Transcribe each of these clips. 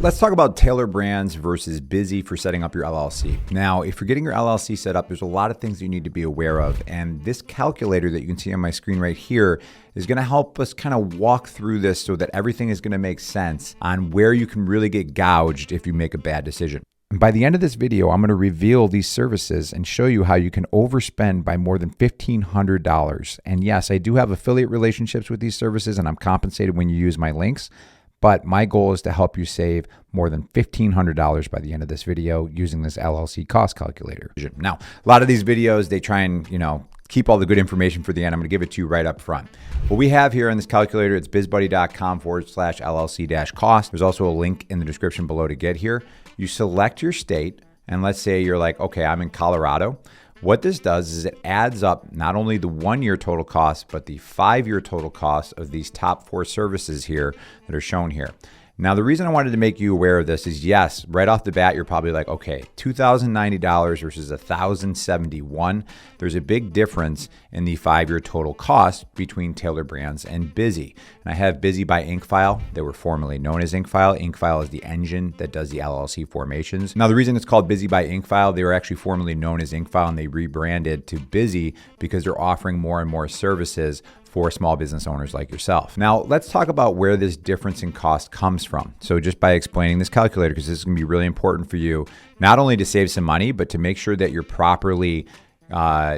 Let's talk about Tailor Brands versus Bizee for setting up your LLC. Now, if you're getting your LLC set up, there's a lot of things you need to be aware of. And this calculator that you can see on my screen right here is going to help us kind of walk through this so that everything is going to make sense on where you can really get gouged if you make a bad decision. And by the end of this video, I'm going to reveal these services and show you how you can overspend by more than $1,500. And yes, I do have affiliate relationships with these services and I'm compensated when you use my links. But my goal is to help you save more than $1,500 by the end of this video using this LLC cost calculator. Now, a lot of these videos, they try and, keep all the good information for the end. I'm going to give it to you right up front. What we have here on this calculator, it's bizbuddy.com/LLC-cost. There's also a link in the description below to get here. You select your state, and let's say you're like, okay, I'm in Colorado. What this does is it adds up not only the 1 year total cost, but the 5 year total cost of these top 4 services here that are shown here. Now, the reason I wanted to make you aware of this is, yes, right off the bat, you're probably like, okay, $2,090 versus $1,071. There's a big difference in the 5 year total cost between Tailor Brands and Bizee. And I have Bizee by Inkfile. They were formerly known as Inkfile. Inkfile is the engine that does the LLC formations. Now, the reason it's called Bizee by Inkfile, they were actually formerly known as Inkfile and they rebranded to Bizee because they're offering more and more services for small business owners like yourself. Now, let's talk about where this difference in cost comes from. So just by explaining this calculator, because this is going to be really important for you, not only to save some money, but to make sure that you're properly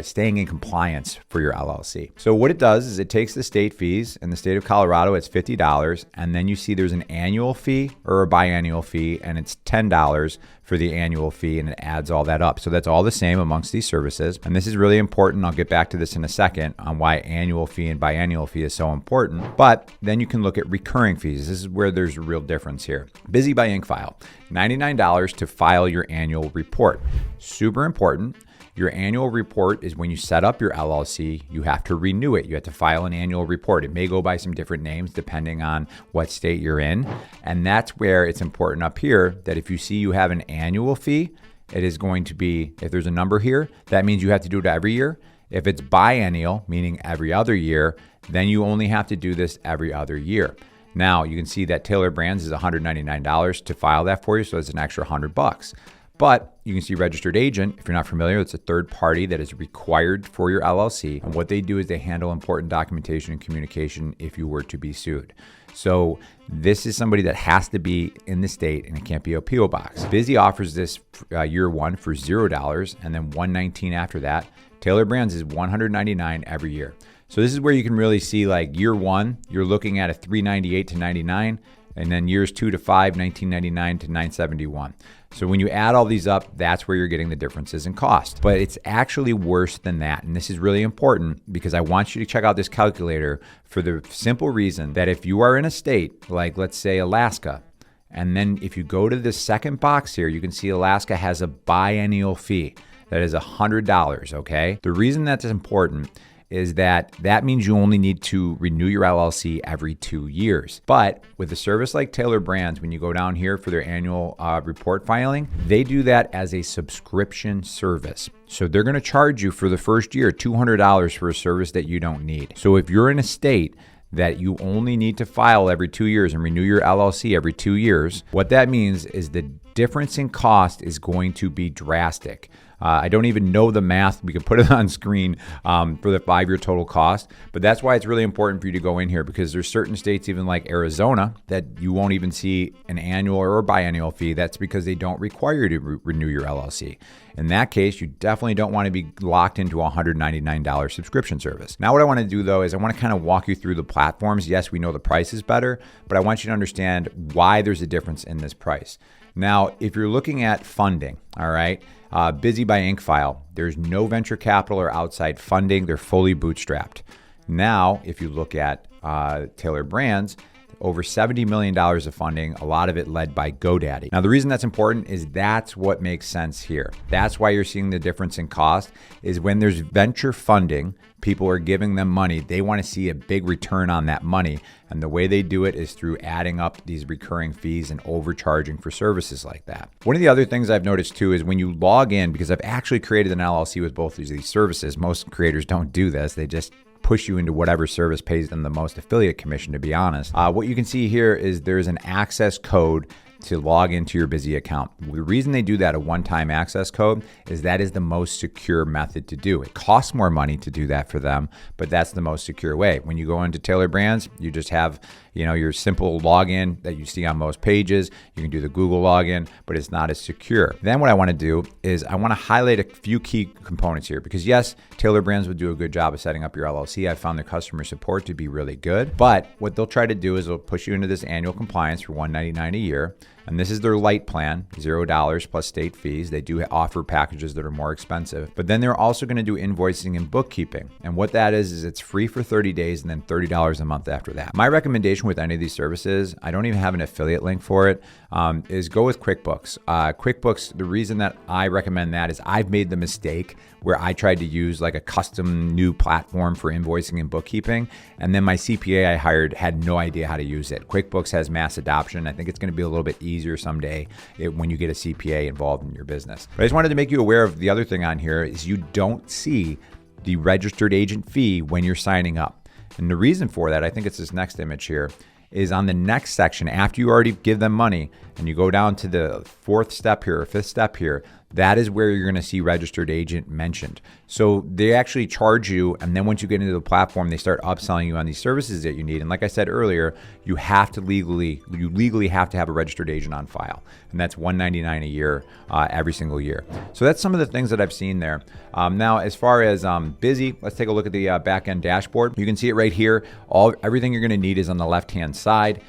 staying in compliance for your LLC. So what it does is it takes the state fees. In the state of Colorado, it's $50. And then you see there's an annual fee or a biannual fee, and it's $10 for the annual fee, and it adds all that up. So that's all the same amongst these services. And this is really important. I'll get back to this in a second on why annual fee and biannual fee is so important. But then you can look at recurring fees. This is where there's a real difference here. Bizee by Inkfile, $99 to file your annual report. Super important. Your annual report is when you set up your LLC, you have to renew it. You have to file an annual report. It may go by some different names depending on what state you're in. And that's where it's important up here that if you see you have an annual fee, it is going to be, if there's a number here, that means you have to do it every year. If it's biennial, meaning every other year, then you only have to do this every other year. Now, you can see that Tailor Brands is $199 to file that for you, so it's an extra $100. But you can see registered agent. If you're not familiar, it's a third party that is required for your LLC. And what they do is they handle important documentation and communication if you were to be sued. So this is somebody that has to be in the state and it can't be a PO box. Bizee offers this year one for $0 and then $119 after that. Tailor Brands is $199 every year. So this is where you can really see like year one, you're looking at a $398 to $99. And then years 2 to 5, $19.99 to $971. So when you add all these up, that's where you're getting the differences in cost. But it's actually worse than that. And this is really important because I want you to check out this calculator for the simple reason that if you are in a state like, let's say, Alaska, and then if you go to the second box here, you can see Alaska has a biennial fee that is $100, okay? The reason that's important is that means you only need to renew your LLC every 2 years. But with a service like Tailor Brands, when you go down here for their annual report filing, they do that as a subscription service. So they're gonna charge you for the first year $200 for a service that you don't need. So if you're in a state that you only need to file every 2 years and renew your LLC every 2 years, what that means is the difference in cost is going to be drastic. I don't even know the math. We could put it on screen for the 5 year total cost, but that's why it's really important for you to go in here because there's certain states, even like Arizona, that you won't even see an annual or a biannual fee. That's because they don't require you to renew your LLC. In that case, you definitely don't want to be locked into a $199 subscription service. Now, what I want to do though is I want to kind of walk you through the platforms. Yes, we know the price is better, but I want you to understand why there's a difference in this price. Now, if you're looking at funding, all right, Bizee by Inkfile, there's no venture capital or outside funding. They're fully bootstrapped. Now, if you look at Tailor Brands, over $70 million of funding, a lot of it led by GoDaddy. Now, the reason that's important is that's what makes sense here. That's why you're seeing the difference in cost is when there's venture funding, people are giving them money. They want to see a big return on that money. And the way they do it is through adding up these recurring fees and overcharging for services like that. One of the other things I've noticed too is when you log in, because I've actually created an LLC with both of these services, most creators don't do this. They just push you into whatever service pays them the most affiliate commission, to be honest. What you can see here is there's an access code to log into your Bizee account. The reason they do that, a one-time access code, is that is the most secure method to do. It costs more money to do that for them, but that's the most secure way. When you go into Tailor Brands, you just have your simple login that you see on most pages. You can do the Google login, but it's not as secure. Then what I want to do is I want to highlight a few key components here, because yes, Tailor Brands will do a good job of setting up your LLC. I found their customer support to be really good, but what they'll try to do is they'll push you into this annual compliance for $199 a year. And this is their light plan, $0 plus state fees. They do offer packages that are more expensive, but then they're also going to do invoicing and bookkeeping. And what that is it's free for 30 days and then $30 a month after that. My recommendation with any of these services, I don't even have an affiliate link for it, is go with QuickBooks. QuickBooks, the reason that I recommend that is I've made the mistake where I tried to use like a custom new platform for invoicing and bookkeeping, and then my CPA I hired had no idea how to use it. QuickBooks has mass adoption. I think it's going to be a little bit easier someday when you get a CPA involved in your business. But I just wanted to make you aware of the other thing on here is you don't see the registered agent fee when you're signing up. And the reason for that, I think it's this next image here, is on the next section. After you already give them money and you go down to the fourth step here or fifth step here, that is where you're going to see registered agent mentioned. So they actually charge you, and then once you get into the platform, they start upselling you on these services that you need. And like I said earlier, you legally have to have a registered agent on file, and that's $199 a year every single year. So that's some of the things that I've seen there. Now, as far as Bizee, let's take a look at the back-end dashboard. You can see it right here. Everything you're going to need is on the left-hand side.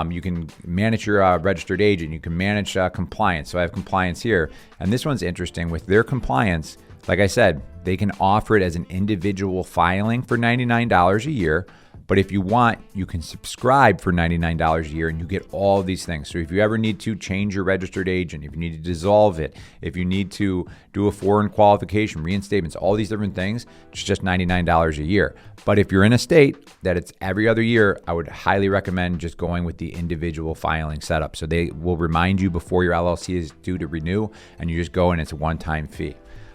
You can manage your registered agent. You can manage compliance. So I have compliance here. And this one's interesting. With their compliance, like I said, they can offer it as an individual filing for $99 a year. But if you want, you can subscribe for $99 a year and you get all of these things. So if you ever need to change your registered agent, if you need to dissolve it, if you need to do a foreign qualification, reinstatements, all these different things, it's just $99 a year. But if you're in a state that it's every other year, I would highly recommend just going with the individual filing setup. So they will remind you before your LLC is due to renew, and you just go and it's a one-time fee.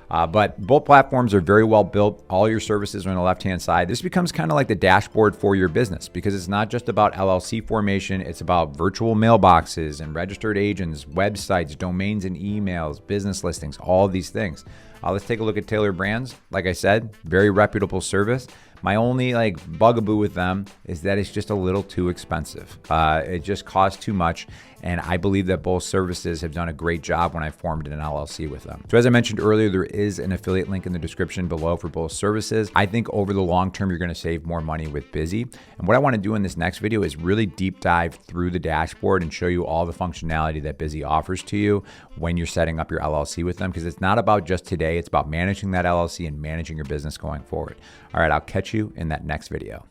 But both platforms are very well built. All your services are on the left-hand side. This becomes kind of like the dashboard for your business, because it's not just about LLC formation. It's about virtual mailboxes and registered agents, websites, domains and emails, business listings, all of these things. Let's take a look at Tailor Brands. Like I said, very reputable service. My only bugaboo with them is that it's just a little too expensive. It just costs too much. And I believe that both services have done a great job when I formed an LLC with them. So as I mentioned earlier, there is an affiliate link in the description below for both services. I think over the long term, you're going to save more money with Bizee. And what I want to do in this next video is really deep dive through the dashboard and show you all the functionality that Bizee offers to you when you're setting up your LLC with them, because it's not about just today. It's about managing that LLC and managing your business going forward. All right, I'll catch you in that next video.